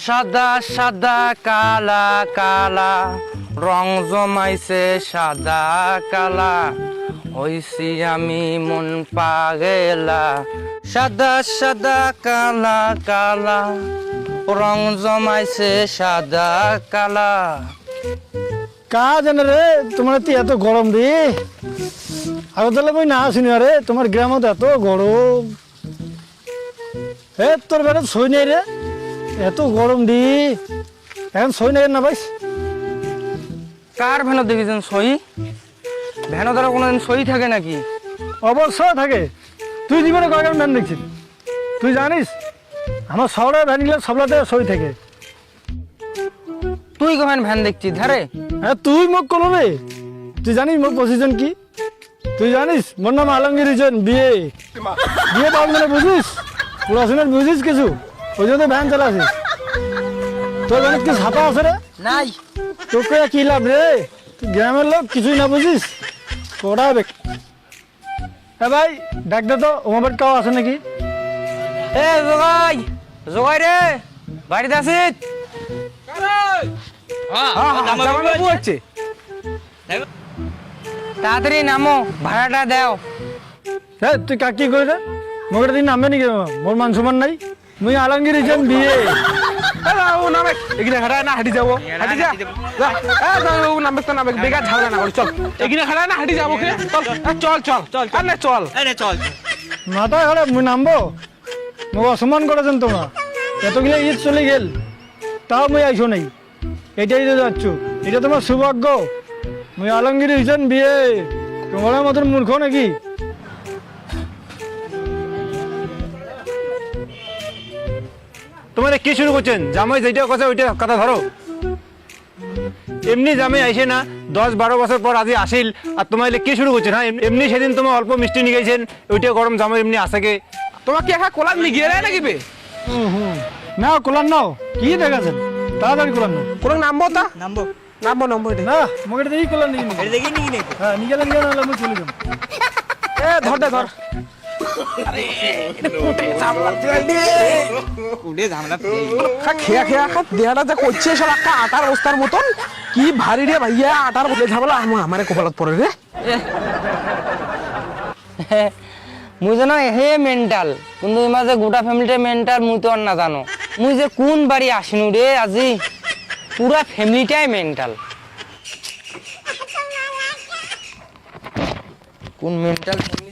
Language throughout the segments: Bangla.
সাদা সাদা কালা কালা রং জমাইছে সাদা কালা হইছি আমি মন পাগেলা সাদা সাদা কালা কালা রং জমাইছে সাদা কালা। কা জানে রে তোমার এত গরম রে আগরতলা বই না আসিনি রে তোমার গ্রামত এত গরম তোর বেড়ে সই নেই রে এত গরম দি এখন সই নেই না ভাই কার ভ্যানো দেখেছেন সই ভ্যানো দ্বারা কোনোদিন সই থাকে নাকি? অবশ্যই থাকে তুই জীবনে কয়েকজন ভ্যান দেখছিস তুই জানিস আমার শহরের ভ্যানগুলো সবলাতে সই থাকে। তুই কখন ভ্যান দেখছিস ধারে? হ্যাঁ তুই মুখ করো রে তুই জানিস মোর পজিশন কি তুই জানিস মোর নাম আলমগীর হোসেন বিয়ে বিয়ে পাবো মানে বুঝিস পড়াশোনার বুঝিস কিছু ওই জন্য ভ্যান চালাছিস তোর অনেক কি ছাপা আছে রে নাই তোকে কি লাভ রে তুই গ্রামের লোক কিছুই না বুঝিস পড়াবে। হ্যাঁ ভাই ডাক্তার তো ওমাবের কাউ আছে নাকি? এ জগাই জগাই রে বাড়িতে আছিস? তাড়াতাড়ি নামো ভাড়াটা দাও। হ্যাঁ তুই কাকি কই রে মোকে দিন নামবে নাকি মোর মান সমান নাই মুই আলমগীর হোসেন বিয়ে এখানে খাড়া না হাঁটি যাবো হাঁটি যা নামবে তো নামবে বেকার ঝামেলা না করি চল এখানে খাড়া না হাঁটি যাবো চল চল চল চল চল মাথায় হলে মুই নামবো মোক অসম্মান করেছেন তোমরা এতগুলো ঈদ চলে গেল তাও মুই আইসো নাই এটাই তো যাচ্ছ এটা তোমার সৌভাগ্য মুই আলমগীর হোসেন বিয়ে তোমার মতন মূর্খ নাকি? তোমাদের কি শুরু করছেন জামাই যেটা কথা ওইটা কথা ধরো এমনি জামাই আইসে না 10-12 বছর পর আজি আসিল আর তোমার কি শুরু করছেন? হ্যাঁ এমনি সেদিন তোমার অল্প মিষ্টি নিয়ে গেছেন ওইটা গরম জামাই এমনি আসাকে তোমার কি একা কোলার নিয়ে গিয়ে নাকি বে না কোলার নাও কি দেখাছেন তাড়াতাড়ি কোলার নাও কোন নামবো তা নামবো নামবো নামবো না মোকে দেখি কোলার নিয়ে দেখি নিয়ে নে হ্যাঁ নিয়ে গেলেন কেন হলে মুই চলে যাবো। এ ধর দে ধর খেয়া খেয়া দেহাটা যা করছে সব একটা আটার অবস্থার মতন কি ভারী রে ভাইয়া আটার বলে ঝামেলা আমার কপালত পড়ে রে মুই জানো হে মেন্টাল কিন্তু এই মাঝে গোটা ফ্যামিলিটা মেন্টাল মুই তো আর না জানো মুই যে কোন বাড়ি আসিনু রে আজি পুরা ফ্যামিলিটাই মেন্টাল কোন মেন্টাল ফ্যামিলি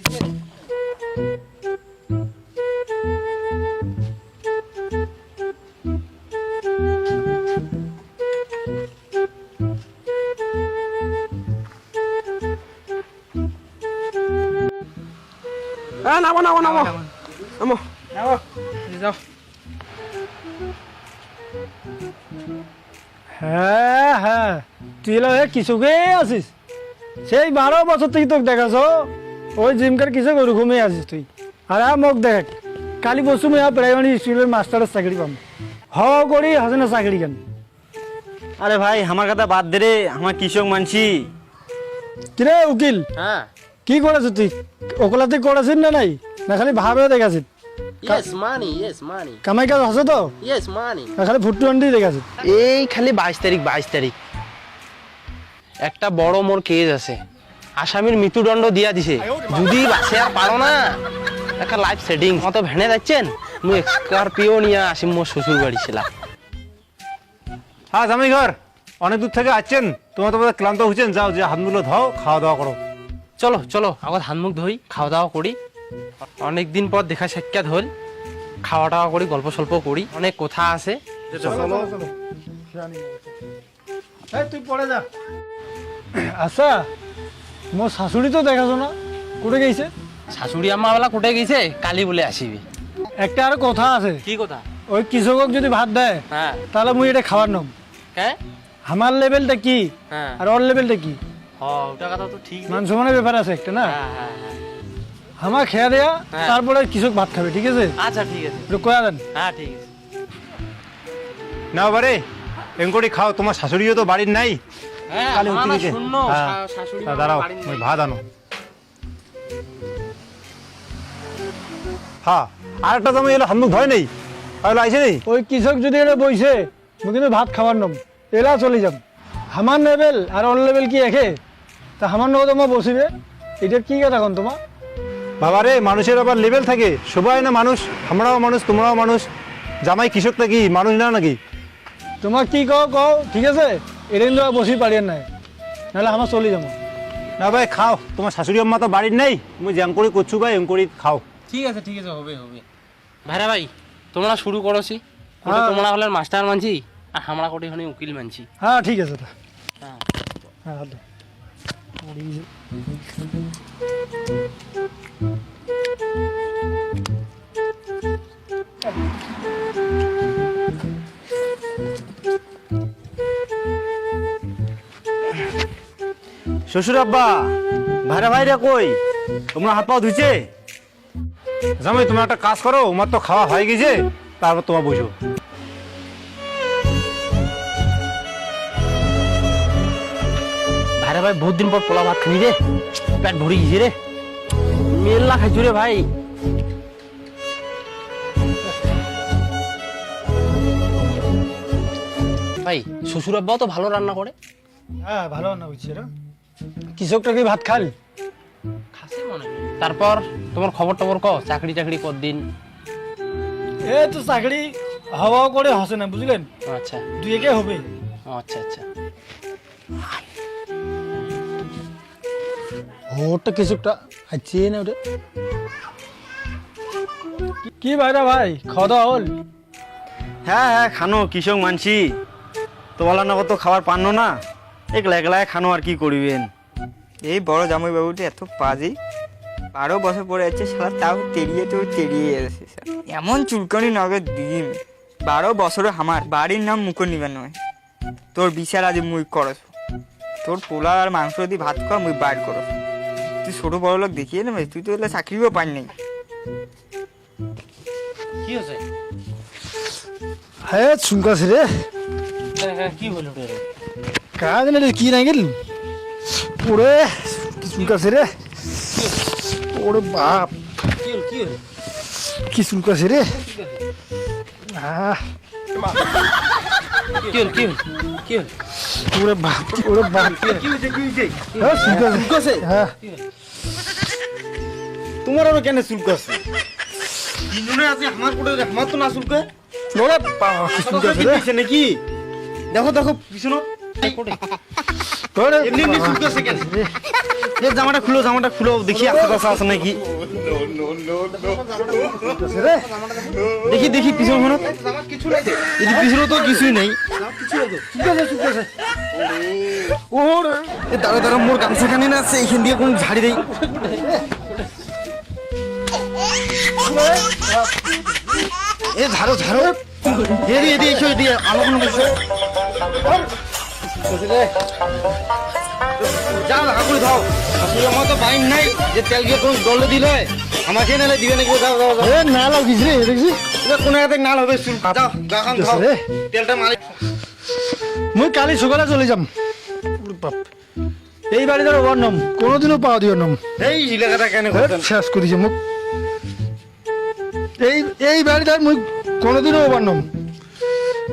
নামো নামো নামো নামো যাও হ্যাঁ হ্যাঁ তুই এলো কিছুকে আছিস সেই 12 বছর থেকে তোকে দেখাছ ওই জিমকার কিছু ওরকমই আছিস তুই আর মোক দেখ কালি বসু মুই প্রাইমারি স্কুলের মাস্টারের চাকরি পাম হ করি হাসিনা চাকরি কেন? আরে ভাই আমার কথা বাদ দে রে আমার কৃষক মানছি। কিরে উকিল হ্যাঁ কি করেছিস তুই ওকলাতে করেছিস না নাই না খালি ভাবে দেখাছিস yes money কামাই কাজ আছে তো yes money না খালি ফুটু আন্ডি দেখাছিস? এই খালি 22 তারিখ একটা বড় মোর কেস আছে আসামির মৃত্যুদণ্ড দিয়া দিছে যদি বাসে আর পারো না একটা লাইফ সেটিং মতো ভেনে যাচ্ছেন মুই স্করপিও নিয়ে আসি মোর শ্বশুর বাড়ি ছিলাম। হ্যাঁ জামাই ঘর অনেক দূর থেকে আসছেন তোমাদের ক্লান্ত হচ্ছেন যাও যে হাত মুলো ধাও খাওয়া দাওয়া করো। চলো চলো আবার হাত মুখ ধুই খাওয়া দাওয়া করি অনেক দিন পর দেখা সাক্ষাৎ হল খাওয়া দাওয়া করি গল্প সল্প করি অনেক কথা আছে। তুই পড়ে যা। আচ্ছা মোর শাশুড়ি তো দেখাছো না কোটে গেছে? শাশুড়ি আম্মা বেলা কোটে গেছে কালি বলে আসিবি। একটা আর কথা আছে। কি কথা? ওই কৃষকক যদি ভাত দেয় হ্যাঁ তাহলে মুই এটা খাবার নাম হ্যাঁ আমার লেভেলটা কি হ্যাঁ আর ওর লেভেলটা কি ওটা কথা তো ঠিক মান সমানের ব্যাপার আছে একটা না হ্যাঁ হ্যাঁ হ্যাঁ আমার খেয়া দেয়া হ্যাঁ। তারপরে কৃষক ভাত খাবে ঠিক আছে? আচ্ছা ঠিক আছে একটু কয়া দেন। হ্যাঁ ঠিক আছে না বারে এঙ্কড়ি খাও তোমার শাশুড়িও তো বাড়ির নাই হ্যাঁ, কালি আমার উঠতে না গেছে। শূন্য, হ্যাঁ, শাশুড়ি তা মা দাঁড়াও বাড়ির ওই নেই। ভাত আনো। হ্যাঁ আর একটা জামাই এলো হাত মুখ ধয় নেই তাহলে আইসে নেই। ওই কৃষক যদি এটা বইছে মুই কিন্তু ভাত খাবার নম এলা চলে যাম। আমার লেভেল আর ওর লেভেল কি একে? তা আমার নগদ তোমার বসিবে এটার কি কথা এখন তোমার? বাবা রে মানুষের আবার লেভেল থাকে, সবাই না মানুষ, আমরাও মানুষ তোমরাও মানুষ। জামাই কৃষক নাকি মানুষ না নাকি? তোমার কি কও কও, ঠিক আছে এটা কিন্তু আর বসি পারিয়ে নাই, নাহলে আমার চলে যাবো। না ভাই খাও, তোমার শাশুড়ি আম্মা তো বাড়ির নেই, তুমি জ্যাম করে করছু ভাই এম করে খাও। ঠিক আছে হবে ভাইরা ভাই তোমরা শুরু করছি। হ্যাঁ। তোমরা হলেন মাস্টার মানছি আর আমরা কোটি হনি উকিল মানছি। হ্যাঁ ঠিক আছে তা হ্যাঁ। হ্যাঁ হাত দাও। শ্বশুর আব্বা ভাইরা ভাইরা কই, তোমরা হাত পা ধুইছে? জামাই তোমরা একটা কাজ করো, আমার তো খাওয়া হয়ে গেছে, তারপর তোমার বসো। ভাইরা ভাই বহুত দিন পর পোলা ভাত খানি রে, পেট ভরে গেছে রে, মেল্লা খাইছু রে ভাই। ভাই শ্বশুর আব্বাও তো ভালো রান্না করে। হ্যাঁ ভালো না বুঝছি রে, কৃষকটা কি ভাত খাল? খাসি মনে হয়। তারপর তোমার খবর টবর ক, চাকরি টাকরি কতদিন? এ তো চাকরি হাওয়া করে হসে না বুঝলেন, আচ্ছা দুই একে হবে। আচ্ছা আচ্ছা। ওটা কৃষকটা আছে না ওটা কি ভাইরা ভাই খাওয়া দাওয়া হল? হ্যাঁ হ্যাঁ খানো, কৃষক মানছি তো বলা না কত খাবার পান্ন না, একলা একলা খানো আর কি করিবেন। এই বড় জামাই বাবুটি এত পাজি, 12 বছর পরে যাচ্ছে সারা, তাও তেড়িয়ে যাচ্ছে স্যার। এমন চুলকানি নগদ দিন, 12 বছরে আমার বাড়ির নাম মুখ নিবেন নয়। তোর বিচার আজ মুই করস, তোর পোলা আর মাংস দিয়ে ভাত খাওয়া মুই বাইর করস। তুই ছোট বড় লোক দেখিয়ে নেবে, তুই তো এলে চাকরিও পাই নাই। কি হয়েছে? হ্যাঁ চুমকাছে রে, কি হলো রে? কাজ না কি নাই গেল ওরে, কি চুলকাছে রে, ওরে বাপ কি হলো? কি চুলকাছে রে। আহ, কি হলো? ওরে বাপ ওরে বাপ, হ্যাঁ চুলকাছে হ্যাঁ। তোমার আরো কেন চুলকাছে? তিনজনে আছে আমার কোটে, আমার তো না চুলকে। ওরে বাপ কি চুলকাছে রে, নাকি দেখো দেখো পিছনো ওরে এমনি এমনি বাবা। চুলকাছে কেন? এ জামাটা খুলো দেখি আশেপাশে আছে নাকি, চুলকাছে রে। দেখি দেখি পিছন কোনো পিছনে তো কিছুই নেই। চুলকাছে ওর দাঁড়া দাঁড়া, মোর গামছা খানি না আছে, এইখান দিয়ে কোন ঝাড়ি দেই। এ ঝাড়ো এদি এসো এদি আলো কোনো বসে যা লাগা করে দাও। আসলে আমার তো বাইন নাই যে তেল গিয়ে কোন দলে দিলে আমাকে নালে দিবে নাকি, দাও দাও দাও। এ না লাগিস রে দেখছি, এটা কোন জায়গাতে নাল হবে চুল, যাও গা খান খাও, রে। তেলটা মারি। মুই কালি সকালে চলে যাম। ওরে বাপ, এই বাড়িতে ওর নাম কোনোদিনও পাওয়া দিও নাম, এই এলাকাটা কেন করতেন? শেষ করেছে মুখ। এই বাড়িতে মুই কোনোদিনও ওর নাম,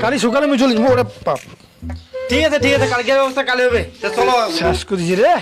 কালি সকালে মুই চলে যাবো। ওরে বাপ ঠিক আছে কালকের ব্যবস্থা কালে হবে, তা চলো। শেষ করেছি রে।